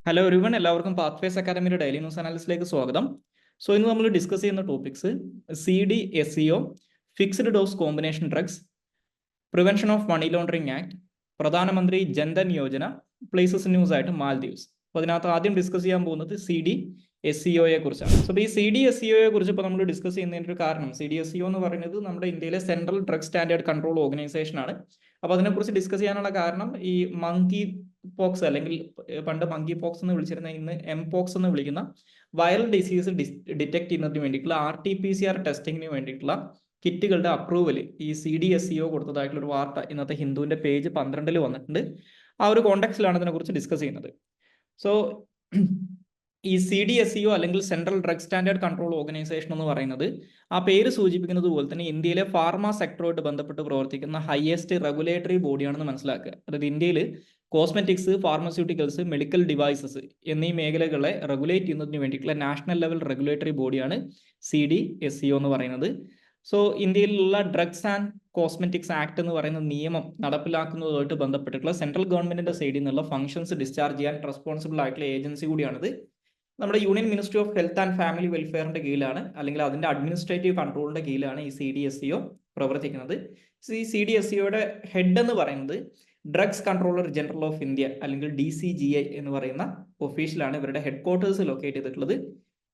Hello everyone, എല്ലാവർക്കും pathways അക്കാദമിയുടെ daily news അനാലിസിലേക്ക് സ്വാഗതം. ഇന്ന് നമ്മൾ ഡിസ്കസ് ചെയ്യുന്ന topics CDSCO, fixed dose combination drugs, prevention of money laundering act, Pradhan Mantri Jan Dhan Yojana, places news ആയിട്ട് മാൽദീവ്സ്. അപ്പോൾ അതിനകത്ത് ആദ്യം ഡിസ്കസ് ചെയ്യാൻ പോകുന്നത് CDSCOയെ കുറിച്ചാണ്. ഈ CDSCOയെ കുറിച്ച് ഇപ്പോൾ നമ്മൾ ഡിസ്കസ് ചെയ്യുന്നതിൻ്റെ ഒരു കാരണം, CDSCO എന്ന് പറയുന്നത് നമ്മുടെ ഇന്ത്യയിലെ central drug standard control organisation ആണ്. അപ്പോൾ അതിനെക്കുറിച്ച് ഡിസ്കസ് ചെയ്യാനുള്ള കാരണം ഈ മങ്കി പോക്സ് അല്ലെങ്കിൽ പണ്ട് മങ്കി പോക്സ് എന്ന് വിളിച്ചിരുന്ന ഇന്ന് എംപോക്സ് എന്ന് വിളിക്കുന്ന വൈറൽ ഡിസീസ് ഡിറ്റക്ട് ചെയ്യുന്നതിന് വേണ്ടിയിട്ടുള്ള RT-PCR ടെസ്റ്റിങ്ങിന് വേണ്ടിയിട്ടുള്ള കിറ്റുകളുടെ അപ്രൂവൽ ഈ CDSCO കൊടുത്തതായിട്ടുള്ള ഒരു വാർത്ത ഇന്നത്തെ ഹിന്ദുവിന്റെ പേജ് 12 വന്നിട്ടുണ്ട്. ആ ഒരു കോണ്ടെക്സ്റ്റിലാണ് ഇതിനെക്കുറിച്ച് ഡിസ്കസ് ചെയ്യുന്നത്. ഈ CDSCO അല്ലെങ്കിൽ central drug standard control organisation എന്ന് പറയുന്നത് ആ പേര് സൂചിപ്പിക്കുന്നത് പോലെ തന്നെ ഇന്ത്യയിലെ ഫാർമ സെക്ടറുമായിട്ട് ബന്ധപ്പെട്ട് പ്രവർത്തിക്കുന്ന ഹയസ്റ്റ് റെഗുലേറ്ററി ബോഡിയാണെന്ന് മനസ്സിലാക്കുക. അതായത് ഇന്ത്യയിൽ കോസ്മെറ്റിക്സ്, ഫാർമസ്യൂട്ടിക്കൽസ്, മെഡിക്കൽ ഡിവൈസസ് എന്നീ മേഖലകളെ റെഗുലേറ്റ് ചെയ്യുന്നതിന് വേണ്ടിയിട്ടുള്ള നാഷണൽ ലെവൽ റെഗുലേറ്ററി ബോഡിയാണ് CDSCO എന്ന് പറയുന്നത്. ഇന്ത്യയിലുള്ള ഡ്രഗ്സ് ആൻഡ് കോസ്മെറ്റിക്സ് ആക്ട് എന്ന് പറയുന്ന നിയമം നടപ്പിലാക്കുന്നതുമായിട്ട് ബന്ധപ്പെട്ടിട്ടുള്ള സെൻട്രൽ ഗവൺമെന്റിന്റെ സൈഡിൽ നിന്നുള്ള ഫംഗ്ഷൻസ് ഡിസ്ചാർജ് ചെയ്യാൻ റെസ്പോൺസിബിൾ ആയിട്ടുള്ള ഏജൻസി കൂടിയാണിത്. നമ്മുടെ union ministry of health and family വെൽഫെയറിന്റെ കീഴിലാണ്, അല്ലെങ്കിൽ അതിന്റെ അഡ്മിനിസ്ട്രേറ്റീവ് കൺട്രോളിന്റെ കീഴിലാണ് ഈ CDSCO പ്രവർത്തിക്കുന്നത്. ഈ CDSCOയുടെ ഹെഡ് എന്ന് പറയുന്നത് drugs controller general of India അല്ലെങ്കിൽ DCGI എന്ന് പറയുന്ന ഒഫീഷ്യലാണ്. ഇവരുടെ ഹെഡ് ക്വാർട്ടേഴ്സ് ലൊക്കേറ്റ് ചെയ്തിട്ടുള്ളത്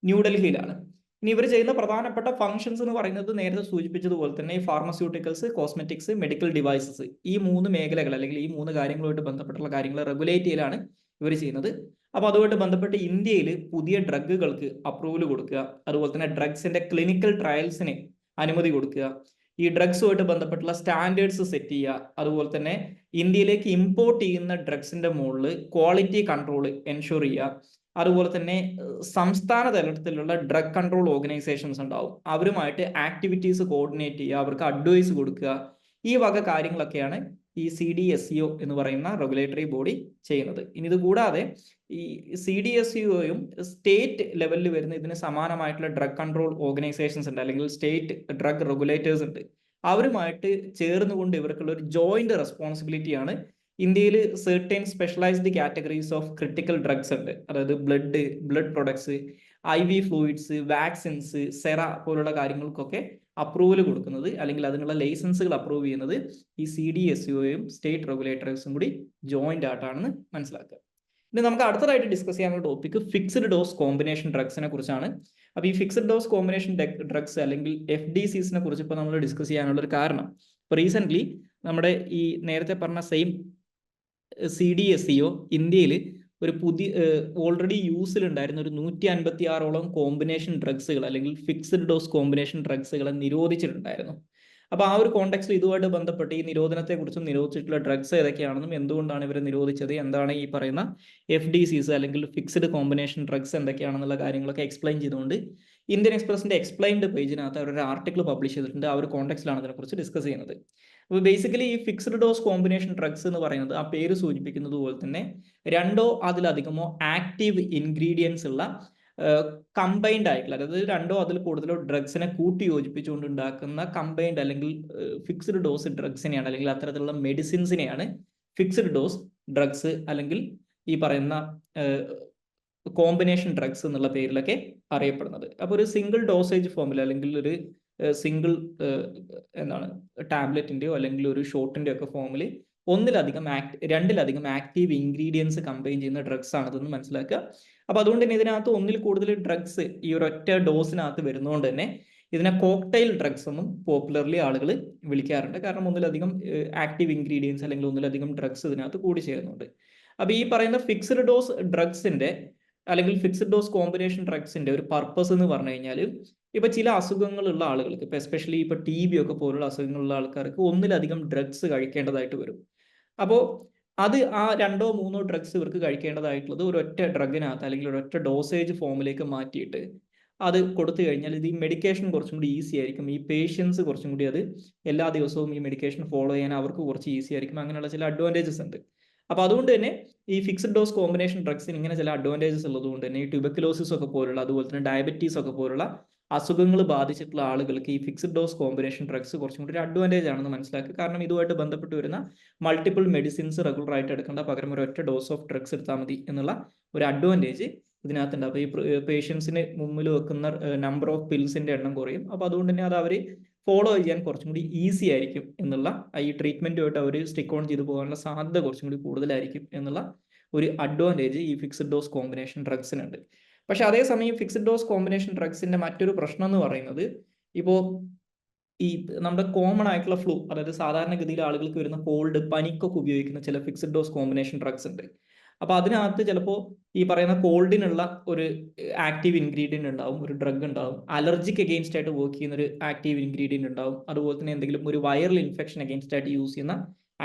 ന്യൂഡൽഹിയിലാണ്. ഇനി ഇവർ ചെയ്യുന്ന പ്രധാനപ്പെട്ട ഫംഗ്ഷൻസ് എന്ന് പറയുന്നത് നേരത്തെ സൂചിപ്പിച്ചതുപോലെ തന്നെ ഈ ഫാർമസ്യൂട്ടിക്കൽസ്, കോസ്മെറ്റിക്സ്, മെഡിക്കൽ ഡിവൈസസ്, ഈ 3 മേഖലകൾ അല്ലെങ്കിൽ ഈ 3 കാര്യങ്ങളുമായിട്ട് ബന്ധപ്പെട്ടുള്ള കാര്യങ്ങൾ റെഗുലേറ്റ് ചെയ്യലാണ് ഇവർ ചെയ്യുന്നത്. അപ്പോൾ അതുമായിട്ട് ബന്ധപ്പെട്ട് ഇന്ത്യയിൽ പുതിയ ഡ്രഗുകൾക്ക് അപ്രൂവൽ കൊടുക്കുക, അതുപോലെ തന്നെ ഡ്രഗ്സിന്റെ ക്ലിനിക്കൽ ട്രയൽസിന് അനുമതി കൊടുക്കുക, ഈ ഡ്രഗ്സുമായിട്ട് ബന്ധപ്പെട്ടുള്ള സ്റ്റാൻഡേർഡ്സ് സെറ്റ് ചെയ്യുക, അതുപോലെ തന്നെ ഇന്ത്യയിലേക്ക് ഇമ്പോർട്ട് ചെയ്യുന്ന ഡ്രഗ്സിന്റെ മുകളിൽ ക്വാളിറ്റി കൺട്രോൾ എൻഷുർ ചെയ്യുക, അതുപോലെ തന്നെ സംസ്ഥാന തലത്തിലുള്ള ഡ്രഗ് കൺട്രോൾ ഓർഗനൈസേഷൻസ് ഉണ്ടാവും, അവരുമായിട്ട് ആക്ടിവിറ്റീസ് കോർഡിനേറ്റ് ചെയ്യുക, അവർക്ക് അഡ്വൈസ് കൊടുക്കുക, ഈ വക കാര്യങ്ങളൊക്കെയാണ് ഈ CDSCO എന്ന് പറയുന്ന റെഗുലേറ്ററി ബോഡി ചെയ്യുന്നത്. ഇനി ഇത് കൂടാതെ ഈ CDSCOയും സ്റ്റേറ്റ് ലെവലിൽ വരുന്ന ഇതിന് സമാനമായിട്ടുള്ള ഡ്രഗ് കൺട്രോൾ ഓർഗനൈസേഷൻസ് ഉണ്ട്, അല്ലെങ്കിൽ സ്റ്റേറ്റ് ഡ്രഗ് റെഗുലേറ്റേഴ്സ് ഉണ്ട്. അവരുമായിട്ട് ചേർന്നുകൊണ്ട് ഇവർക്കുള്ള ഒരു ജോയിന്റ് റെസ്പോൺസിബിലിറ്റിയാണ്. ഇന്ത്യയിൽ certain specialized categories of critical drugs ഉണ്ട്. അതായത് blood products, IV fluids, vaccines, sera പോലുള്ള കാര്യങ്ങൾക്കൊക്കെ അപ്രൂവൽ കൊടുക്കുന്നത് അല്ലെങ്കിൽ അതിനുള്ള ലൈസൻസുകൾ അപ്രൂവ് ചെയ്യുന്നത് ഈ CDSCOയും സ്റ്റേറ്റ് റെഗുലേറ്റേഴ്സും കൂടി ജോയിന്റ് ആയിട്ടാണെന്ന് മനസ്സിലാക്കുക. ഇനി നമുക്ക് അടുത്തതായിട്ട് ഡിസ്കസ് ചെയ്യാനുള്ള ടോപ്പിക് ഫിക്സ്ഡ് ഡോസ് കോമ്പിനേഷൻ ഡ്രഗ്സിനെ കുറിച്ചാണ്. അപ്പോൾ ഈ ഫിക്സ്ഡ് ഡോസ് കോമ്പിനേഷൻ ഡ്രഗ്സ് അല്ലെങ്കിൽ FDCസിനെ കുറിച്ച് ഇപ്പോൾ നമ്മൾ ഡിസ്കസ് ചെയ്യാനുള്ള ഒരു കാരണം, ഇപ്പോൾ റീസെന്റ് നമ്മുടെ ഈ നേരത്തെ പറഞ്ഞ സെയിം CDSCO ഇന്ത്യയിൽ ഒരു പുതിയ ഓൾറെഡി യൂസിലുണ്ടായിരുന്ന ഒരു 156ഓളം കോമ്പിനേഷൻ ഡ്രഗ്സുകൾ അല്ലെങ്കിൽ ഫിക്സ്ഡ് ഡോസ് കോമ്പിനേഷൻ ഡ്രഗ്സുകളെ നിരോധിച്ചിട്ടുണ്ടായിരുന്നു. അപ്പോൾ ആ ഒരു കോണ്ടെക്സ്റ്റിൽ ഇതുമായിട്ട് ബന്ധപ്പെട്ട് ഈ നിരോധനത്തെക്കുറിച്ചും നിരോധിച്ചിട്ടുള്ള ഡ്രഗ്സ് ഏതൊക്കെയാണെന്നും എന്തുകൊണ്ടാണ് ഇവരെ നിരോധിച്ചത്, എന്താണ് ഈ പറയുന്ന FDCs അല്ലെങ്കിൽ ഫിക്സ്ഡ് കോമ്പിനേഷൻ ഡ്രഗ്സ് എന്തൊക്കെയാണെന്നുള്ള കാര്യങ്ങളൊക്കെ എക്സ്പ്ലെയിൻ ചെയ്തുകൊണ്ട് ഇന്ത്യൻ എക്സ്പ്രസിന്റെ എക്സ്പ്ലെയിൻഡ് പേജിനകത്ത് അവരൊരു ആർട്ടിക്കിൾ പബ്ലിഷ് ചെയ്തിട്ടുണ്ട്. ആ ഒരു കോണ്ടെക്സ്റ്റിലാണ് ഇതിനെക്കുറിച്ച് ഡിസ്കസ് ചെയ്യുന്നത്. അപ്പോൾ ബേസിക്കലി ഈ ഫിക്സ്ഡ് ഡോസ് കോമ്പിനേഷൻ ഡ്രഗ്സ് എന്ന് പറയുന്നത് ആ പേര് സൂചിപ്പിക്കുന്നത് പോലെ തന്നെ 2ഓ അതിലധികമോ ആക്റ്റീവ് ഇൻഗ്രീഡിയൻസ് ഉള്ള കമ്പൈൻഡ് ആയിട്ടുള്ള, അതായത് 2ഓ അതിൽ കൂടുതലോ ഡ്രഗ്സിനെ കൂട്ടി യോജിപ്പിച്ചുകൊണ്ട് ഉണ്ടാക്കുന്ന കമ്പൈൻഡ് അല്ലെങ്കിൽ ഫിക്സ്ഡ് ഡോസ് ഡ്രഗ്സിനെയാണ് അല്ലെങ്കിൽ അത്തരത്തിലുള്ള മെഡിസിൻസിനെയാണ് ഫിക്സ്ഡ് ഡോസ് ഡ്രഗ്സ് അല്ലെങ്കിൽ ഈ പറയുന്ന കോമ്പിനേഷൻ ഡ്രഗ്സ് എന്നുള്ള പേരിലൊക്കെ അറിയപ്പെടുന്നത്. അപ്പോൾ ഒരു സിംഗിൾ ഡോസേജ് ഫോമിൽ അല്ലെങ്കിൽ ഒരു സിംഗിൾ ടാബ്ലറ്റിന്റെയോ അല്ലെങ്കിൽ ഒരു ഷോട്ടിന്റെയോ ഒക്കെ ഫോമിൽ രണ്ടിലധികം ആക്റ്റീവ് ഇൻഗ്രീഡിയൻസ് കമ്പൈൻ ചെയ്യുന്ന ഡ്രഗ്സ് ആണെന്ന് മനസ്സിലാക്കുക. അപ്പൊ അതുകൊണ്ട് തന്നെ ഇതിനകത്ത് ഒന്നിൽ കൂടുതൽ ഡ്രഗ്സ് ഈ ഒരൊറ്റ ഡോസിനകത്ത് വരുന്നതുകൊണ്ട് തന്നെ ഇതിനെ കോക്ടെയിൽ ഡ്രഗ്സ് എന്നും പോപ്പുലർലി ആളുകൾ വിളിക്കാറുണ്ട്. കാരണം ഒന്നിലധികം ആക്റ്റീവ് ഇൻഗ്രീഡിയൻസ് അല്ലെങ്കിൽ ഒന്നിലധികം ഡ്രഗ്സ് ഇതിനകത്ത് കൂടി ചേരുന്നുണ്ട്. അപ്പൊ ഈ പറയുന്ന ഫിക്സ്ഡ് ഡോസ് ഡ്രഗ്സിന്റെ അല്ലെങ്കിൽ ഫിക്സ്ഡ് ഡോസ് കോമ്പിനേഷൻ ഡ്രഗ്സിന്റെ ഒരു പർപ്പസ് എന്ന് പറഞ്ഞു കഴിഞ്ഞാൽ, ഇപ്പൊ ചില അസുഖങ്ങളുള്ള ആളുകൾക്ക്, ഇപ്പൊ എസ്പെഷ്യലി ഇപ്പൊ TB ഒക്കെ പോലുള്ള അസുഖങ്ങളുള്ള ആൾക്കാർക്ക് ഒന്നിലധികം ഡ്രഗ്സ് കഴിക്കേണ്ടതായിട്ട് വരും. അപ്പോൾ അത് ആ 2ഓ 3ഓ ഡ്രഗ്സ് ഇവർക്ക് കഴിക്കേണ്ടതായിട്ടുള്ളത് ഒരൊറ്റ ഡ്രഗിനകത്ത് അല്ലെങ്കിൽ ഒരൊറ്റ ഡോസേജ് ഫോമിലേക്ക് മാറ്റിയിട്ട് അത് കൊടുത്തു കഴിഞ്ഞാൽ ഇത് ഈ മെഡിക്കേഷൻ കുറച്ചും കൂടി ഈസി ആയിരിക്കും. ഈ പേഷ്യൻസ് കുറച്ചും കൂടി അത് എല്ലാ ദിവസവും ഈ മെഡിക്കേഷൻ ഫോളോ ചെയ്യാൻ അവർക്ക് കുറച്ച് ഈസി ആയിരിക്കും. അങ്ങനെയുള്ള ചില അഡ്വാൻറ്റേജസ് ഉണ്ട്. അപ്പോൾ അതുകൊണ്ട് തന്നെ ഈ ഫിക്സ്ഡ് ഡോസ് കോമ്പിനേഷൻ ഡ്രഗ്സിന് ഇങ്ങനെ ചില അഡ്വാൻറ്റേജസ് ഉള്ളത് കൊണ്ട് തന്നെ ഈ ട്യൂബർക്കുലോസിസ് ഒക്കെ പോലുള്ള, അതുപോലെ തന്നെ ഡയബറ്റീസ് ഒക്കെ പോലുള്ള അസുഖങ്ങൾ ബാധിച്ചിട്ടുള്ള ആളുകൾക്ക് ഈ ഫിക്സഡ് ഡോസ് കോമ്പിനേഷൻ ഡ്രഗ്സ് കുറച്ചും കൂടി ഒരു അഡ്വാൻറ്റേജ് ആണെന്ന് മനസ്സിലാക്കുക. കാരണം ഇതുമായിട്ട് ബന്ധപ്പെട്ട് വരുന്ന മൾട്ടിപ്പിൾ മെഡിസിൻസ് റെഗുലർ ആയിട്ട് എടുക്കേണ്ട, പകരം ഒരൊറ്റ ഡോസ് ഓഫ് ഡ്രഗ്സ് എടുത്താൽ മതി എന്നുള്ള ഒരു അഡ്വാൻറ്റേജ് ഇതിനകത്തുണ്ട്. അപ്പോൾ ഈ പേഷ്യൻസിന് മുമ്പിൽ വെക്കുന്ന നമ്പർ ഓഫ് പിൽസിന്റെ എണ്ണം കുറയും. അപ്പോൾ അതുകൊണ്ട് തന്നെ അത് അവർ ഫോളോ ചെയ്യാൻ കുറച്ചും കൂടി ഈസി ആയിരിക്കും എന്നുള്ള, ഈ ട്രീറ്റ്മെന്റുമായിട്ട് അവർ സ്റ്റിക്ക് ഓൺ ചെയ്ത് പോകാനുള്ള സാധ്യത കുറച്ചും കൂടി കൂടുതലായിരിക്കും എന്നുള്ള ഒരു അഡ്വാൻറ്റേജ് ഈ ഫിക്സഡ് ഡോസ് കോമ്പിനേഷൻ ഡ്രഗ്സിനുണ്ട്. പക്ഷെ അതേസമയം ഫിക്സഡ് ഡോസ് കോമ്പിനേഷൻ ഡ്രഗ്സിന്റെ മറ്റൊരു പ്രശ്നം എന്ന് പറയുന്നത്, ഇപ്പോൾ ഈ നമ്മുടെ കോമൺ ആയിട്ടുള്ള ഫ്ലൂ, അതായത് സാധാരണഗതിയിൽ ആളുകൾക്ക് വരുന്ന കോൾഡ്, പനിക്കൊക്കെ ഉപയോഗിക്കുന്ന ചില ഫിക്സഡ് ഡോസ് കോമ്പിനേഷൻ ഡ്രഗ്സ് ഉണ്ട്. അപ്പോൾ അതിനകത്ത് ചിലപ്പോൾ ഈ പറയുന്ന കോൾഡിനുള്ള ഒരു ആക്റ്റീവ് ഇൻഗ്രീഡിയൻ്റ് ഉണ്ടാവും, ഒരു ഡ്രഗ് ഉണ്ടാവും. അലർജിക്ക് അഗെയിൻസ്റ്റ് ആയിട്ട് വർക്ക് ചെയ്യുന്ന ഒരു ആക്റ്റീവ് ഇൻഗ്രീഡിയൻ്റ് ഉണ്ടാവും. അതുപോലെ തന്നെ എന്തെങ്കിലും ഒരു വൈറൽ ഇൻഫെക്ഷൻ അഗെയിൻസ്റ്റ് ആയിട്ട് യൂസ് ചെയ്യുന്ന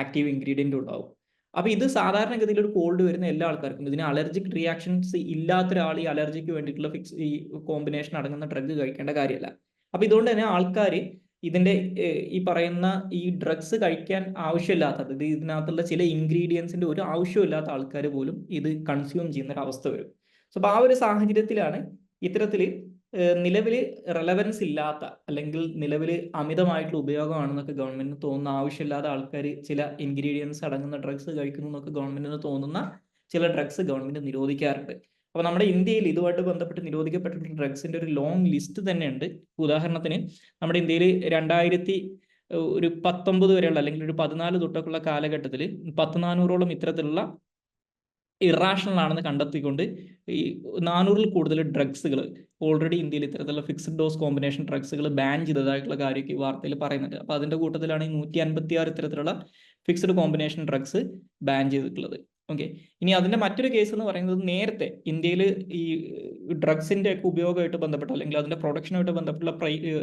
ആക്റ്റീവ് ഇൻഗ്രീഡിയൻ്റ് ഉണ്ടാവും. അപ്പോൾ ഇത് സാധാരണഗതിയിൽ ഒരു കോൾഡ് വരുന്ന എല്ലാ ആൾക്കാർക്കും, ഇതിന് അലർജിക് റിയാക്ഷൻസ് ഇല്ലാത്ത ഒരാൾ ഈ അലർജിക്ക് വേണ്ടിയിട്ടുള്ള ഈ കോമ്പിനേഷൻ അടങ്ങുന്ന ഡ്രഗ് കഴിക്കേണ്ട കാര്യമല്ല. അപ്പോൾ ഇതുകൊണ്ട് തന്നെ ആൾക്കാർ ഇതിന്റെ ഈ പറയുന്ന ഈ ഡ്രഗ്സ് കഴിക്കാൻ ആവശ്യമില്ലാത്തത്, ഇതിനകത്തുള്ള ചില ഇൻഗ്രീഡിയൻസിന്റെ ഒരു ആവശ്യമില്ലാത്ത ആൾക്കാർ പോലും ഇത് കൺസ്യൂം ചെയ്യുന്ന ഒരു അവസ്ഥ വരും. സോ അപ്പോൾ ആ ഒരു സാഹചര്യത്തിലാണ് ഇത്തരത്തിൽ നിലവിൽ റെലവൻസ് ഇല്ലാത്ത, അല്ലെങ്കിൽ നിലവിൽ അമിതമായിട്ടുള്ള ഉപയോഗമാണെന്നൊക്കെ ഗവൺമെന്റിന് തോന്നുന്ന, ആവശ്യമില്ലാത്ത ആൾക്കാർ ചില ഇൻഗ്രീഡിയൻസ് അടങ്ങുന്ന ഡ്രഗ്സ് കഴിക്കുന്നു എന്നൊക്കെ ഗവൺമെന്റിന് തോന്നുന്ന ചില ഡ്രഗ്സ് ഗവൺമെന്റ് നിരോധിക്കാറുണ്ട്. അപ്പോൾ നമ്മുടെ ഇന്ത്യയിൽ ഇതുമായിട്ട് ബന്ധപ്പെട്ട് നിരോധിക്കപ്പെട്ടിട്ടുള്ള ഡ്രഗ്സിന്റെ ഒരു ലോങ് ലിസ്റ്റ് തന്നെയുണ്ട്. ഉദാഹരണത്തിന് നമ്മുടെ ഇന്ത്യയിൽ 2019 വരെയുള്ള, അല്ലെങ്കിൽ ഒരു 14 തൊട്ടൊക്കെയുള്ള കാലഘട്ടത്തിൽ 1400ഓളം ഇത്തരത്തിലുള്ള ഇറാഷണൽ ആണെന്ന് കണ്ടെത്തിക്കൊണ്ട് ഈ 400-ൽ കൂടുതൽ ഡ്രഗ്സുകൾ ഓൾറെഡി ഇന്ത്യയിൽ ഇത്തരത്തിലുള്ള ഫിക്സഡ് ഡോസ് കോമ്പിനേഷൻ ഡ്രഗ്സുകൾ ബാൻ ചെയ്തതായിട്ടുള്ള കാര്യമൊക്കെ ഈ വാർത്തയിൽ പറയുന്നുണ്ട്. അപ്പോൾ അതിന്റെ കൂട്ടത്തിലാണ് ഈ 156 ഇത്തരത്തിലുള്ള ഫിക്സഡ് കോമ്പിനേഷൻ ഡ്രഗ്സ് ബാൻ ചെയ്തിട്ടുള്ളത്. ഓക്കെ, ഇനി അതിന്റെ മറ്റൊരു കേസ് എന്ന് പറയുന്നത്, നേരത്തെ ഇന്ത്യയിൽ ഈ ഡ്രഗ്സിന്റെ ഒക്കെ ഉപയോഗമായിട്ട് ബന്ധപ്പെട്ട, അല്ലെങ്കിൽ അതിന്റെ പ്രൊഡക്ഷനുമായിട്ട് ബന്ധപ്പെട്ടുള്ള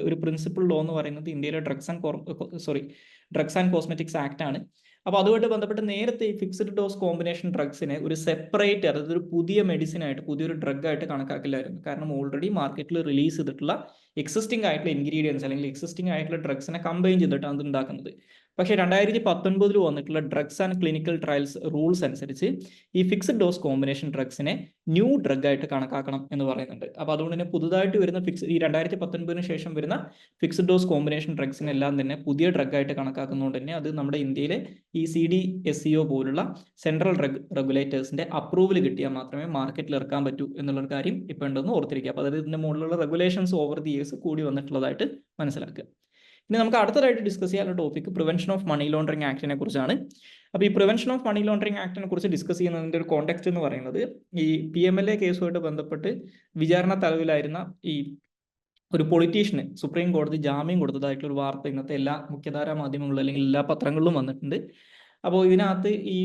ഒരു പ്രിൻസിപ്പൽ ലോ എന്ന് പറയുന്നത് ഇന്ത്യയിലെ ഡ്രഗ്സ് ആൻഡ് കോസ്മെറ്റിക്സ് ആക്ട് ആണ്. അപ്പോൾ അതുമായിട്ട് ബന്ധപ്പെട്ട് നേരത്തെ ഈ ഫിക്സഡ് ഡോസ് കോമ്പിനേഷൻ ഡ്രഗ്സിനെ ഒരു സെപ്പറേറ്റ്, അതായത് ഒരു പുതിയ മെഡിസിൻ ആയിട്ട്, പുതിയൊരു ഡ്രഗ് ആയിട്ട് കണക്കാക്കില്ലായിരുന്നു. കാരണം ഓൾറെഡി മാർക്കറ്റിൽ റിലീസ് ചെയ്തിട്ടുള്ള എക്സിസ്റ്റിംഗ് ആയിട്ടുള്ള ഇൻഗ്രീഡിയൻസ്, അല്ലെങ്കിൽ എക്സിസ്റ്റിംഗ് ആയിട്ടുള്ള ഡ്രഗ്സിനെ കമ്പൈൻ ചെയ്തിട്ടാണ് അത് ഉണ്ടാക്കുന്നത്. പക്ഷേ 2019 വന്നിട്ടുള്ള drugs and clinical trials rules അനുസരിച്ച് ഈ ഫിക്സഡ് ഡോസ് കോമ്പിനേഷൻ ഡ്രഗ്സിനെ ന്യൂ ഡ്രഗ് ആയിട്ട് കണക്കാക്കണം എന്ന് പറയുന്നുണ്ട്. അപ്പോൾ അതുകൊണ്ട് തന്നെ പുതുതായിട്ട് വരുന്ന ഈ 2019 ശേഷം വരുന്ന ഫിക്സഡ് ഡോസ് കോമ്പിനേഷൻ ഡ്രഗ്സിനെല്ലാം തന്നെ പുതിയ ഡ്രഗ് ആയിട്ട് കണക്കാക്കുന്നതുകൊണ്ട് തന്നെ അത് നമ്മുടെ ഇന്ത്യയിലെ ഈ CDSCO പോലുള്ള സെൻട്രൽ ഡ്രഗ് റെഗുലേറ്റേഴ്സിന്റെ അപ്രൂവൽ കിട്ടിയാൽ മാത്രമേ മാർക്കറ്റിൽ ഇറക്കാൻ പറ്റൂ എന്നുള്ളൊരു കാര്യം ഇപ്പോൾ ഉണ്ടെന്ന് ഓർത്തിരിക്കുക. അപ്പോൾ അതായത് ഇതിന്റെ മുകളിലുള്ള റെഗുലേഷൻസ് ഓവർ ദി ഇയേഴ്സ് കൂടി വന്നിട്ടുള്ളതായിട്ട് മനസ്സിലാക്കുക. ഇനി നമുക്ക് അടുത്തതായിട്ട് ഡിസ്കസ് ചെയ്യാനുള്ള topic prevention of money laundering ആക്ടിനെ കുറിച്ചാണ്. അപ്പോൾ ഈ പ്രിവെൻഷൻ ഓഫ് മണി ലോണ്ടറിങ് ആക്ടിനെ കുറിച്ച് ഡിസ്കസ് ചെയ്യുന്നതിന്റെ ഒരു കോണ്ടെക്സ്റ്റ് എന്ന് പറയുന്നത്, ഈ PMLA കേസുമായിട്ട് ബന്ധപ്പെട്ട് വിചാരണ തലവിലായിരുന്ന ഈ ഒരു പൊളിറ്റീഷ്യന് സുപ്രീം കോടതി ജാമ്യം കൊടുത്തതായിട്ടുള്ള ഒരു വാർത്ത ഇന്നത്തെ എല്ലാ മുഖ്യധാരാ മാധ്യമങ്ങളിലും, അല്ലെങ്കിൽ എല്ലാ പത്രങ്ങളിലും വന്നിട്ടുണ്ട്. അപ്പോൾ ഇതിനകത്ത് ഈ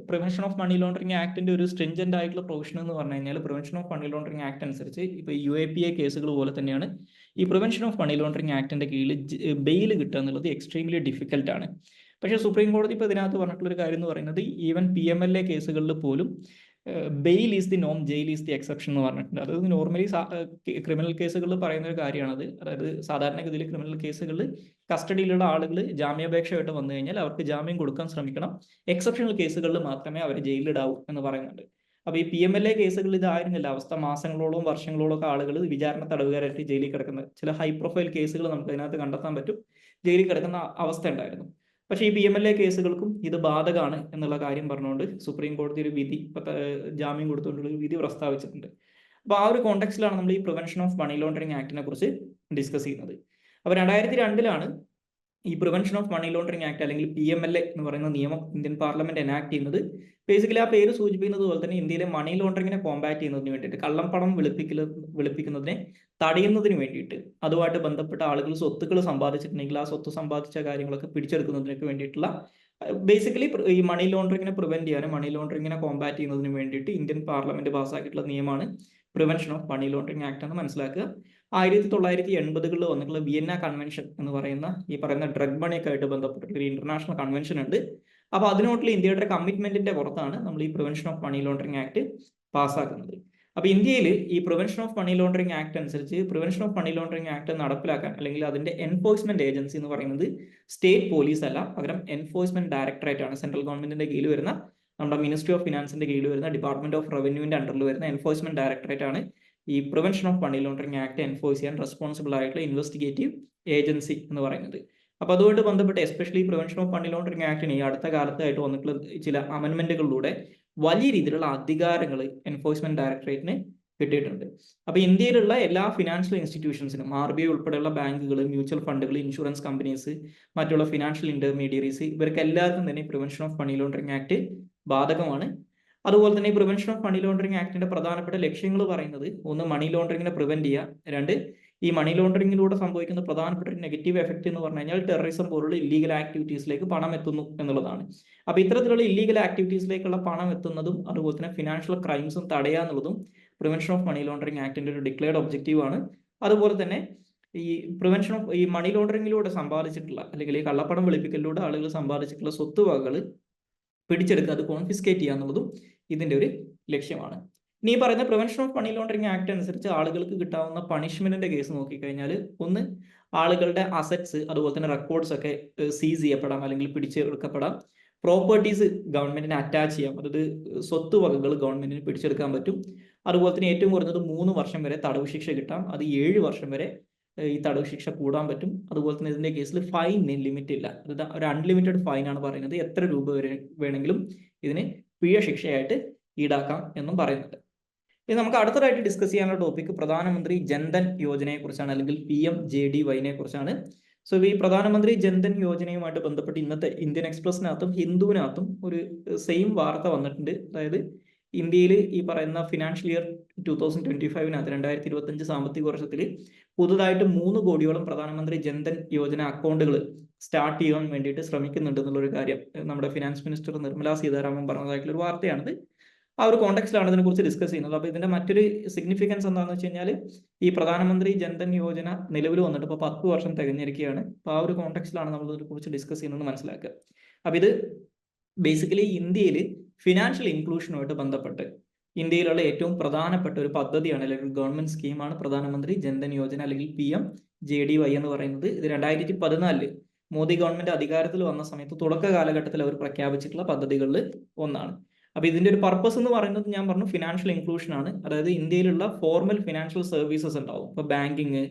പ്രിവെൻഷൻ ഓഫ് മണി ലോണ്ടറിങ് ആക്ടിന്റെ ഒരു സ്ട്രിഞ്ചന്റ് ആയിട്ടുള്ള പ്രൊവിഷൻ എന്ന് പറഞ്ഞു കഴിഞ്ഞാൽ, prevention of money laundering act അനുസരിച്ച് ഇപ്പോൾ UAPA കേസുകൾ പോലെ തന്നെയാണ് ഈ പ്രിവെൻഷൻ ഓഫ് മണി ലോണ്ടറിങ് ആക്ടിന്റെ കീഴിൽ ബെയിൽ കിട്ടുക എന്നുള്ളത് എക്സ്ട്രീംലി ഡിഫിക്കൽട്ട് ആണ്. പക്ഷേ സുപ്രീം കോടതി ഇപ്പോൾ ഇതിനകത്ത് പറഞ്ഞിട്ടുള്ള ഒരു കാര്യം എന്ന് പറയുന്നത്, ഈവൻ PMLA കേസുകളിൽ പോലും ബെയിൽ ഈസ് ദി നോം, ജയിൽ ഈസ് ദി എക്സെപ്ഷൻ എന്ന് പറഞ്ഞിട്ടുണ്ട്. അതായത് നോർമലി ക്രിമിനൽ കേസുകളിൽ പറയുന്ന ഒരു കാര്യമാണത്. അതായത് സാധാരണഗതിയിൽ ക്രിമിനൽ കേസുകളിൽ കസ്റ്റഡിയിലുള്ള ആളുകൾ ജാമ്യാപേക്ഷയായിട്ട് വന്നു കഴിഞ്ഞാൽ അവർക്ക് ജാമ്യം കൊടുക്കാൻ ശ്രമിക്കണം. എക്സെപ്ഷണൽ കേസുകളിൽ മാത്രമേ അവർ ജയിലിലിടാവൂ എന്ന് പറയുന്നുണ്ട്. അപ്പോൾ ഈ PMLA കേസുകളിൽ ഇതായിരുന്നില്ല അവസ്ഥ. മാസങ്ങളോളം വർഷങ്ങളോളം ഒക്കെ ആളുകൾ വിചാരണ തടവുകാരായിട്ട് ജയിലിൽ കിടക്കുന്ന ചില ഹൈ പ്രൊഫൈൽ കേസുകൾ നമുക്ക് അതിനകത്ത് കണ്ടെത്താൻ പറ്റും. ജയിലിൽ കിടക്കുന്ന അവസ്ഥ ഉണ്ടായിരുന്നു. പക്ഷേ ഈ PMLA കേസുകൾക്കും ഇത് ബാധകമാണ് എന്നുള്ള കാര്യം പറഞ്ഞുകൊണ്ട് സുപ്രീം കോടതി ഒരു വിധി, ജാമ്യം കൊടുത്തുകൊണ്ടുള്ള ഒരു വിധി പ്രസ്താവിച്ചിട്ടുണ്ട്. അപ്പോൾ ആ ഒരു കോണ്ടെക്സ്റ്റിലാണ് നമ്മൾ ഈ പ്രിവെൻഷൻ ഓഫ് മണി ലോണ്ടറിങ് ആക്ടിനെ കുറിച്ച് ഡിസ്കസ് ചെയ്യുന്നത്. അപ്പോൾ 2002 ഈ prevention of money laundering act, അല്ലെങ്കിൽ PMLA എന്ന് പറയുന്ന നിയമം ഇന്ത്യൻ പാർലമെന്റ് എനാക്ട് ചെയ്യുന്നത്. ബേസിക്കലി ആ പേര് സൂചിപ്പിക്കുന്നത് പോലെ തന്നെ ഇന്ത്യയിലെ മണി ലോണ്ടറിങ്ങിനെ കോമ്പാറ്റ് ചെയ്യുന്നതിന് വേണ്ടിയിട്ട്, കള്ളപ്പണം വെളുപ്പിക്കുന്നതിനെ തടയുന്നതിന് വേണ്ടിയിട്ട്, അതുമായിട്ട് ബന്ധപ്പെട്ട ആളുകൾ സ്വത്തുക്കൾ സമ്പാദിച്ചിട്ടുണ്ടെങ്കിൽ ആ സ്വത്ത് സമ്പാദിച്ച കാര്യങ്ങളൊക്കെ പിടിച്ചെടുക്കുന്നതിനൊക്കെ വേണ്ടിയിട്ടുള്ള, ബേസിക്കലി ഈ മണി ലോണ്ടറിങ്ങിനെ പ്രിവെന്റ് ചെയ്യാനും മണി ലോണ്ടറിങ്ങിനെ കോമ്പാറ്റ് ചെയ്യുന്നതിന് വേണ്ടിയിട്ട് ഇന്ത്യൻ പാർലമെന്റ് പാസ്സാക്കിയിട്ടുള്ള നിയമമാണ് prevention of money laundering act എന്ന് മനസ്സിലാക്കുക. 1980-കളിൽ വന്നിട്ടുള്ള വിയന്ന കൺവെൻഷൻ എന്ന് പറയുന്ന ഈ പറയുന്ന ഡ്രഗ് മണിയൊക്കെ ആയിട്ട് ബന്ധപ്പെട്ടിട്ടുള്ള ഒരു ഇന്റർനാഷണൽ കൺവെൻഷൻ ഉണ്ട്. അപ്പോൾ അതിനോട്ടുള്ള ഇന്ത്യയുടെ കമ്മിറ്റ്മെന്റിന്റെ പുറത്താണ് നമ്മൾ ഈ prevention of money laundering act പാസ്സാക്കുന്നത്. അപ്പോൾ ഇന്ത്യയിൽ ഈ prevention of money laundering act അനുസരിച്ച് prevention of money laundering act നടപ്പിലാക്കാൻ, അല്ലെങ്കിൽ അതിന്റെ എൻഫോഴ്സ്മെന്റ് ഏജൻസി എന്ന് പറയുന്നത് സ്റ്റേറ്റ് പോലീസ് അല്ല, പകരം എൻഫോഴ്സ്മെന്റ് ഡയറക്ടറേറ്റ് ആണ്. സെൻട്രൽ ഗവൺമെന്റിന്റെ കീഴിൽ വരുന്ന, നമ്മുടെ മിനിസ്ട്രി ഓഫ് ഫിനാൻസിന്റെ കീഴിൽ വരുന്ന, ഡിപ്പാർട്ട്മെന്റ് ഓഫ് റവന്യൂവിന്റെ അണ്ടറിൽ വരുന്ന എൻഫോഴ്സ്മെന്റ് ഡയറക്ടറേറ്റ് ആണ് ഈ prevention of money laundering act enforce ചെയ്യാൻ റെസ്പോൺസിബിൾ ആയിട്ടുള്ള ഇൻവെസ്റ്റിഗേറ്റീവ് ഏജൻസി എന്ന് പറയുന്നത്. അപ്പോൾ അതുമായിട്ട് ബന്ധപ്പെട്ട് especially prevention of money laundering ആക്ടിന് ഈ അടുത്ത കാലത്തായിട്ട് വന്നിട്ടുള്ള ചില അമെൻമെന്റുകളിലൂടെ വലിയ രീതിയിലുള്ള അധികാരങ്ങൾ എൻഫോഴ്സ്മെന്റ് ഡയറക്ടറേറ്റിന് കിട്ടിയിട്ടുണ്ട്. അപ്പോൾ ഇന്ത്യയിലുള്ള എല്ലാ ഫിനാൻഷ്യൽ ഇൻസ്റ്റിറ്റ്യൂഷൻസിനും RBI ഉൾപ്പെടെയുള്ള ബാങ്കുകൾ, മ്യൂച്വൽ ഫണ്ടുകൾ, ഇൻഷുറൻസ് കമ്പനീസ്, മറ്റുള്ള ഫിനാൻഷ്യൽ ഇന്റർമീഡിയറീസ്, ഇവർക്ക് എല്ലാവർക്കും തന്നെ prevention of money laundering act ബാധകമാണ്. അതുപോലെ തന്നെ ഈ പ്രിവെൻഷൻ ഓഫ് മണി ലോണ്ടറിങ് ആക്ടിന്റെ പ്രധാനപ്പെട്ട ലക്ഷ്യങ്ങൾ പറയുന്നത്, ഒന്ന് മണി ലോണ്ടറിങ്ങിനെ പ്രിവെന്റ് ചെയ്യുക, രണ്ട് ഈ മണി ലോണ്ടറിങ്ങിലൂടെ സംഭവിക്കുന്ന പ്രധാനപ്പെട്ട ഒരു നെഗറ്റീവ് എഫക്റ്റ് എന്ന് പറഞ്ഞു കഴിഞ്ഞാൽ ടെററിസം പോലുള്ള ഇല്ലീഗൽ ആക്ടിവിറ്റീസിലേക്ക് പണം എത്തുന്നു എന്നുള്ളതാണ്. അപ്പോൾ ഇത്തരത്തിലുള്ള ഇല്ലീഗൽ ആക്ടിവിറ്റീസിലേക്കുള്ള പണം എത്തുന്നതും അതുപോലെ തന്നെ ഫിനാൻഷ്യൽ ക്രൈംസും തടയുക എന്നുള്ളതും പ്രിവെൻഷൻ ഓഫ് മണി ലോണ്ടറിങ് ആക്ടിന്റെ ഒരു ഡിക്ലെയർഡ് ഒബ്ജക്റ്റീവ് ആണ്. അതുപോലെ തന്നെ ഈ പ്രിവെൻഷൻ ഓഫ് ഈ മണി ലോണ്ടറിങ്ങിലൂടെ സമ്പാദിച്ചിട്ടുള്ള അല്ലെങ്കിൽ ഈ കള്ളപ്പണം വെളുപ്പിക്കലിലൂടെ ആളുകൾ സമ്പാദിച്ചിട്ടുള്ള സ്വത്തുവകകൾ പിടിച്ചെടുക്കുക, അത് കോൺഫിസ്കേറ്റ് ചെയ്യുക എന്നുള്ളതും ഇതിന്റെ ഒരു ലക്ഷ്യമാണ്. ഇനി ഈ പറയുന്ന prevention of money laundering act അനുസരിച്ച് ആളുകൾക്ക് കിട്ടാവുന്ന പണിഷ്മെന്റിന്റെ കേസ് നോക്കിക്കഴിഞ്ഞാൽ, ഒന്ന് ആളുകളുടെ അസറ്റ്സ് അതുപോലെ തന്നെ റെക്കോർഡ്സ് ഒക്കെ സീസ് ചെയ്യപ്പെടാം അല്ലെങ്കിൽ പിടിച്ചെടുക്കപ്പെടാം. പ്രോപ്പർട്ടീസ് ഗവൺമെന്റിനെ അറ്റാച്ച് ചെയ്യാം, അതായത് സ്വത്തുവകകൾ ഗവൺമെന്റിന് പിടിച്ചെടുക്കാൻ പറ്റും. അതുപോലെ തന്നെ ഏറ്റവും കുറഞ്ഞത് 3 വർഷം വരെ തടവ് ശിക്ഷ കിട്ടാം, അത് 7 വർഷം വരെ ഈ തടവ് ശിക്ഷ കൂടാൻ പറ്റും. അതുപോലെ തന്നെ ഇതിന്റെ കേസിൽ ഫൈനിന് ലിമിറ്റ് ഇല്ല, അതായത് ഒരു അൺലിമിറ്റഡ് ഫൈൻ ആണ് പറയുന്നത്. എത്ര രൂപ വരെ വേണമെങ്കിലും ഇതിന് പിഴ ശിക്ഷയായിട്ട് ഈടാക്കാം എന്നും പറയുന്നുണ്ട്. ഇനി നമുക്ക് അടുത്തതായിട്ട് ഡിസ്കസ് ചെയ്യാനുള്ള ടോപ്പിക് പ്രധാനമന്ത്രി ജൻധൻ യോജനയെ കുറിച്ചാണ്, അല്ലെങ്കിൽ PMJDY കുറിച്ചാണ്. സോ ഈ പ്രധാനമന്ത്രി ജൻധൻ യോജനയുമായിട്ട് ബന്ധപ്പെട്ട് ഇന്നത്തെ ഇന്ത്യൻ എക്സ്പ്രസിനകത്തും ഹിന്ദുവിനകത്തും ഒരു സെയിം വാർത്ത വന്നിട്ടുണ്ട്. അതായത് ഇന്ത്യയിൽ ഈ പറയുന്ന ഫിനാൻഷ്യൽ ഇയർ 2025 2025 സാമ്പത്തിക വർഷത്തിൽ പുതുതായിട്ട് 3 കോടിയോളം പ്രധാനമന്ത്രി ജൻധൻ യോജന അക്കൗണ്ടുകൾ സ്റ്റാർട്ട് ചെയ്യാൻ വേണ്ടിയിട്ട് ശ്രമിക്കുന്നുണ്ട് എന്നുള്ളൊരു കാര്യം നമ്മുടെ ഫിനാൻസ് മിനിസ്റ്റർ നിർമ്മലാ സീതാരാമൻ പറഞ്ഞതായിട്ടുള്ള ഒരു വാർത്തയാണിത്. ആ ഒരു കോണ്ടെക്സ്റ്റിലാണ് ഇതിനെക്കുറിച്ച് ഡിസ്കസ് ചെയ്യുന്നത്. അപ്പോൾ ഇതിന്റെ മറ്റൊരു സിഗ്നിഫിക്കൻസ് എന്താണെന്ന് വെച്ച് കഴിഞ്ഞാൽ, ഈ പ്രധാനമന്ത്രി ജൻധൻ യോജന നിലവിൽ വന്നിട്ട് ഇപ്പോൾ 10 വർഷം തികഞ്ഞിരിക്കുകയാണ്. അപ്പോൾ ആ ഒരു കോണ്ടെക്സ്റ്റിലാണ് നമ്മൾ ഇതിനെക്കുറിച്ച് ഡിസ്കസ് ചെയ്യുന്നത് മനസ്സിലാക്കുക. അപ്പോൾ ഇത് ബേസിക്കലി ഇന്ത്യയിൽ ഫിനാൻഷ്യൽ ഇൻക്ലൂഷനുമായിട്ട് ബന്ധപ്പെട്ട് ഇന്ത്യയിലുള്ള ഏറ്റവും പ്രധാനപ്പെട്ട ഒരു പദ്ധതിയാണ്, അല്ലെങ്കിൽ ഗവൺമെന്റ് സ്കീമാണ് പ്രധാനമന്ത്രി ജൻധൻ യോജന അല്ലെങ്കിൽ PMJDY എന്ന് പറയുന്നത്. ഇത് 2014 മോദി ഗവൺമെന്റ് അധികാരത്തിൽ വന്ന സമയത്ത് തുടക്ക കാലഘട്ടത്തിൽ അവർ പ്രഖ്യാപിച്ചിട്ടുള്ള പദ്ധതികളിൽ ഒന്നാണ്. അപ്പൊ ഇതിന്റെ ഒരു പർപ്പസ് എന്ന് പറയുന്നത് ഞാൻ പറഞ്ഞു ഫിനാൻഷ്യൽ ഇൻക്ലൂഷൻ ആണ്. അതായത് ഇന്ത്യയിലുള്ള ഫോർമൽ ഫിനാൻഷ്യൽ സർവീസസ് ഉണ്ടാവും, ഇപ്പൊ ബാങ്കിങ്,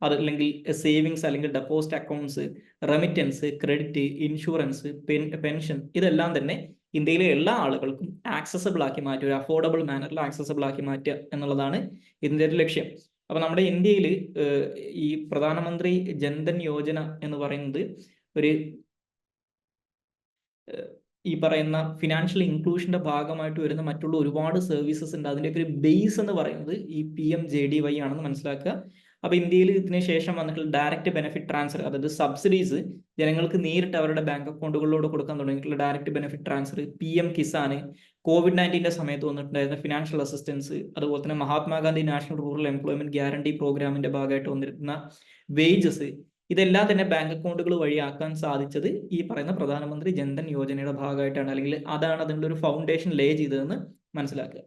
അതല്ലെങ്കിൽ സേവിങ്സ് അല്ലെങ്കിൽ deposit accounts, remittance, credit, insurance, pension, ഇതെല്ലാം തന്നെ ഇന്ത്യയിലെ എല്ലാ ആളുകൾക്കും ആക്സസബിൾ ആക്കി മാറ്റുക, ഒരു അഫോർഡബിൾ മാനറിൽ ആക്സസബിൾ ആക്കി മാറ്റുക എന്നുള്ളതാണ് ഇതിന്റെ ഒരു ലക്ഷ്യം. അപ്പൊ നമ്മുടെ ഇന്ത്യയിൽ ഈ പ്രധാനമന്ത്രി ജൻധൻ യോജന എന്ന് പറയുന്നത് ഒരു ഈ പറയുന്ന ഫിനാൻഷ്യൽ ഇൻക്ലൂഷന്റെ ഭാഗമായിട്ട് വരുന്ന മറ്റുള്ള ഒരുപാട് സർവീസസ് ഉണ്ട്. അതിൻ്റെയൊക്കെ ഒരു ബേസ് എന്ന് പറയുന്നത് ഈ PMJDY ആണെന്ന് മനസ്സിലാക്കുക. അപ്പൊ ഇന്ത്യയിൽ ഇതിന് ശേഷം വന്നിട്ടുള്ള ഡയറക്റ്റ് ബെനിഫിറ്റ് ട്രാൻസ്ഫർ, അതായത് സബ്സിഡീസ് ജനങ്ങൾക്ക് നേരിട്ട് അവരുടെ ബാങ്ക് അക്കൗണ്ടുകളിലൂടെ കൊടുക്കാൻ തുടങ്ങിയിട്ടുള്ള direct benefit transfer, PM Kisan, COVID-19 സമയത്ത് വന്നിട്ടുണ്ടായിരുന്ന ഫിനാൻഷ്യൽ അസിസ്റ്റൻസ്, അതുപോലെ തന്നെ Mahatma Gandhi national rural employment guarantee പ്രോഗ്രാമിന്റെ ഭാഗമായിട്ട് വന്നിരുന്ന വേജസ്, ഇതെല്ലാം തന്നെ ബാങ്ക് അക്കൗണ്ടുകൾ വഴിയാക്കാൻ സാധിച്ചത് ഈ പറയുന്ന പ്രധാനമന്ത്രി ജൻധൻ യോജനയുടെ ഭാഗമായിട്ടാണ്, അല്ലെങ്കിൽ അതാണ് അതിൻ്റെ ഒരു ഫൗണ്ടേഷൻ ലേ ചെയ്തതെന്ന് മനസ്സിലാക്കുക.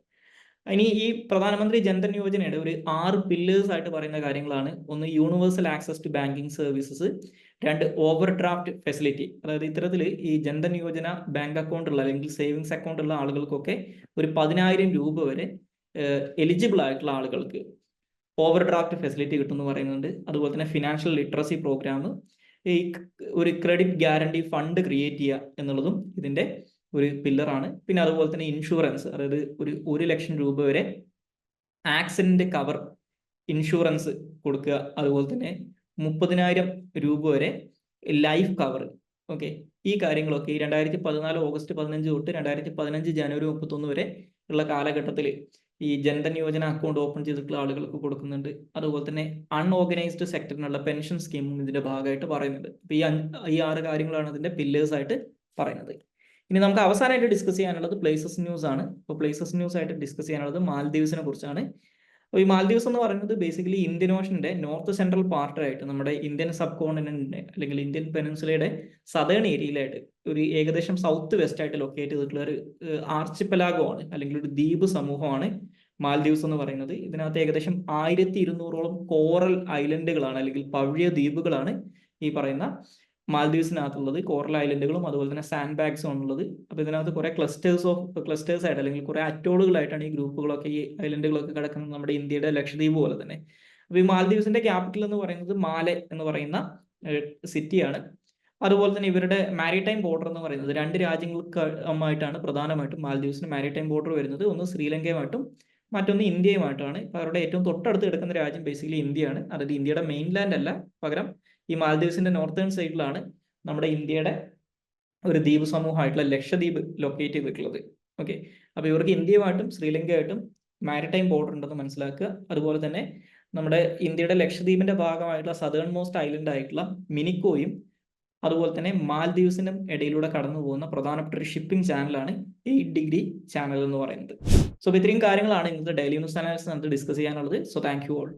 ഇനി ഈ പ്രധാനമന്ത്രി ജൻധൻ യോജനയുടെ ഒരു 6 പില്ലേഴ്സ് ആയിട്ട് പറയുന്ന കാര്യങ്ങളാണ്. ഒന്ന്, universal access to banking services. 2, overdraft facility. അതായത് ഇത്തരത്തിൽ ഈ ജൻധൻ യോജന ബാങ്ക് അക്കൗണ്ട് ഉള്ള അല്ലെങ്കിൽ സേവിങ്സ് അക്കൗണ്ട് ഉള്ള ആളുകൾക്കൊക്കെ ഒരു 10,000 രൂപ വരെ എലിജിബിൾ ആയിട്ടുള്ള ആളുകൾക്ക് ഓവർ ഡ്രാഫ്റ്റ് ഫെസിലിറ്റി കിട്ടുമെന്ന് പറയുന്നുണ്ട്. അതുപോലെ തന്നെ ഫിനാൻഷ്യൽ ലിറ്ററസി പ്രോഗ്രാം, ഈ ഒരു ക്രെഡിറ്റ് ഗ്യാരണ്ടി ഫണ്ട് ക്രിയേറ്റ് ചെയ്യുക എന്നുള്ളതും ഇതിന്റെ ഒരു പില്ലറാണ്. പിന്നെ അതുപോലെ തന്നെ ഇൻഷുറൻസ്, അതായത് ഒരു 1 ലക്ഷം രൂപ വരെ ആക്സിഡന്റ് കവർ ഇൻഷുറൻസ് കൊടുക്കുക. അതുപോലെ തന്നെ 30,000 രൂപ വരെ ലൈഫ് കവർ. ഓക്കെ, ഈ കാര്യങ്ങളൊക്കെ ഈ 2014 ഓഗസ്റ്റ് 15 തൊട്ട് 2015 ജനുവരി 31 വരെ ഉള്ള കാലഘട്ടത്തിൽ ഈ ജൻധൻ യോജന അക്കൗണ്ട് ഓപ്പൺ ചെയ്തിട്ടുള്ള ആളുകൾക്ക് കൊടുക്കുന്നുണ്ട്. അതുപോലെ തന്നെ അൺഓർഗനൈസ്ഡ് സെക്ടറിനുള്ള പെൻഷൻ സ്കീമും ഇതിന്റെ ഭാഗമായിട്ട് പറയുന്നുണ്ട്. അപ്പൊ ഈ 6 കാര്യങ്ങളാണ് ഇതിന്റെ പില്ലേഴ്സ് ആയിട്ട് പറയുന്നത്. ഇനി നമുക്ക് അവസാനമായിട്ട് ഡിസ്കസ് ചെയ്യാനുള്ളത് പ്ലേസസ് ന്യൂസ് ആണ്. അപ്പോൾ പ്ലേസസ് ന്യൂസ് ആയിട്ട് ഡിസ്കസ് ചെയ്യാനുള്ളത് മാൽദീവ്സിനെ കുറിച്ചാണ്. അപ്പോൾ ഈ മാൽദീവ്സ് എന്ന് പറയുന്നത് ബേസിക്കലി ഇന്ത്യൻ ഓഷന്റെ നോർത്ത് സെൻട്രൽ പാർട്ടായിട്ട് നമ്മുടെ ഇന്ത്യൻ സബ് കോണ്ടിനെന്റിന്റെ അല്ലെങ്കിൽ ഇന്ത്യൻ പെനിൻസുലയുടെ സദേൺ ഏരിയയിലായിട്ട് ഒരു ഏകദേശം സൗത്ത് വെസ്റ്റ് ആയിട്ട് ലൊക്കേറ്റ് ചെയ്തിട്ടുള്ള ഒരു ആർച്ചിപ്പലാഗോ ആണ്, അല്ലെങ്കിൽ ഒരു ദ്വീപ് സമൂഹമാണ് മാൽദീവ്സ് എന്ന് പറയുന്നത്. ഇതിനകത്ത് ഏകദേശം 1200ഓളം കോറൽ ഐലൻഡുകളാണ് അല്ലെങ്കിൽ പവിഴ ദ്വീപുകളാണ് ഈ പറയുന്ന മാൽദീവ്സിനകത്തുള്ളത് കോറൽ ഐലൻഡുകളും അതുപോലെ തന്നെ സാൻഡ് ബാഗ്സും ആണുള്ളത്. അപ്പോൾ ഇതിനകത്ത് കുറേ ക്ലസ്റ്റേഴ്സ് ആയിട്ട് അല്ലെങ്കിൽ കുറേ അറ്റോളുകളായിട്ടാണ് ഈ ഗ്രൂപ്പുകളൊക്കെ ഈ ഐലൻഡുകളൊക്കെ കിടക്കുന്നത്, നമ്മുടെ ഇന്ത്യയുടെ ലക്ഷദ്വീപ് പോലെ തന്നെ. അപ്പോൾ ഈ മാൽദീവ്സിന്റെ ക്യാപിറ്റൽ എന്ന് പറയുന്നത് മാലെ എന്ന് പറയുന്ന സിറ്റിയാണ്. അതുപോലെ തന്നെ ഇവരുടെ മാരിടൈം ബോർഡർ എന്ന് പറയുന്നത് രണ്ട് രാജ്യങ്ങൾക്കുമായിട്ടാണ് പ്രധാനമായിട്ടും മാൽദീവ്സിന് മാരിടൈം ബോർഡർ വരുന്നത്. ഒന്ന് ശ്രീലങ്കയുമായിട്ടും മറ്റൊന്ന് ഇന്ത്യയുമായിട്ടാണ്. ഇപ്പോൾ അവരുടെ ഏറ്റവും തൊട്ടടുത്ത് കിടക്കുന്ന രാജ്യം ബേസിക്കലി ഇന്ത്യയാണ്. അതായത് ഇന്ത്യയുടെ മെയിൻലാൻഡ് അല്ല, പകരം ഈ മാൽദീവ്സിന്റെ നോർത്തേൺ സൈഡിലാണ് നമ്മുടെ ഇന്ത്യയുടെ ഒരു ദ്വീപ് സമൂഹമായിട്ടുള്ള ലക്ഷദ്വീപ് ലൊക്കേറ്റ് ചെയ്തിട്ടുള്ളത്. ഓക്കെ, അപ്പോൾ ഇവർക്ക് ഇന്ത്യയുമായിട്ടും ശ്രീലങ്കയായിട്ടും മാരിടൈം ബോർഡർ ഉണ്ടെന്ന് മനസ്സിലാക്കുക. അതുപോലെ തന്നെ നമ്മുടെ ഇന്ത്യയുടെ ലക്ഷദ്വീപിന്റെ ഭാഗമായിട്ടുള്ള സദേൺ മോസ്റ്റ് ഐലൻഡ് ആയിട്ടുള്ള മിനിക്കോയും അതുപോലെ തന്നെ മാൽദീവ്സിനും ഇടയിലൂടെ കടന്നു പോകുന്ന പ്രധാനപ്പെട്ട ഒരു ഷിപ്പിംഗ് ചാനലാണ് 8 ഡിഗ്രി ചാനൽ എന്ന് പറയുന്നത്. സോ ഇത്രയും കാര്യങ്ങളാണ് ഇന്നത്തെ ഡെയിലി ന്യൂസ് അനാലിസിസ് നമുക്ക് ഡിസ്കസ് ചെയ്യാനുള്ളത്. So thank you all.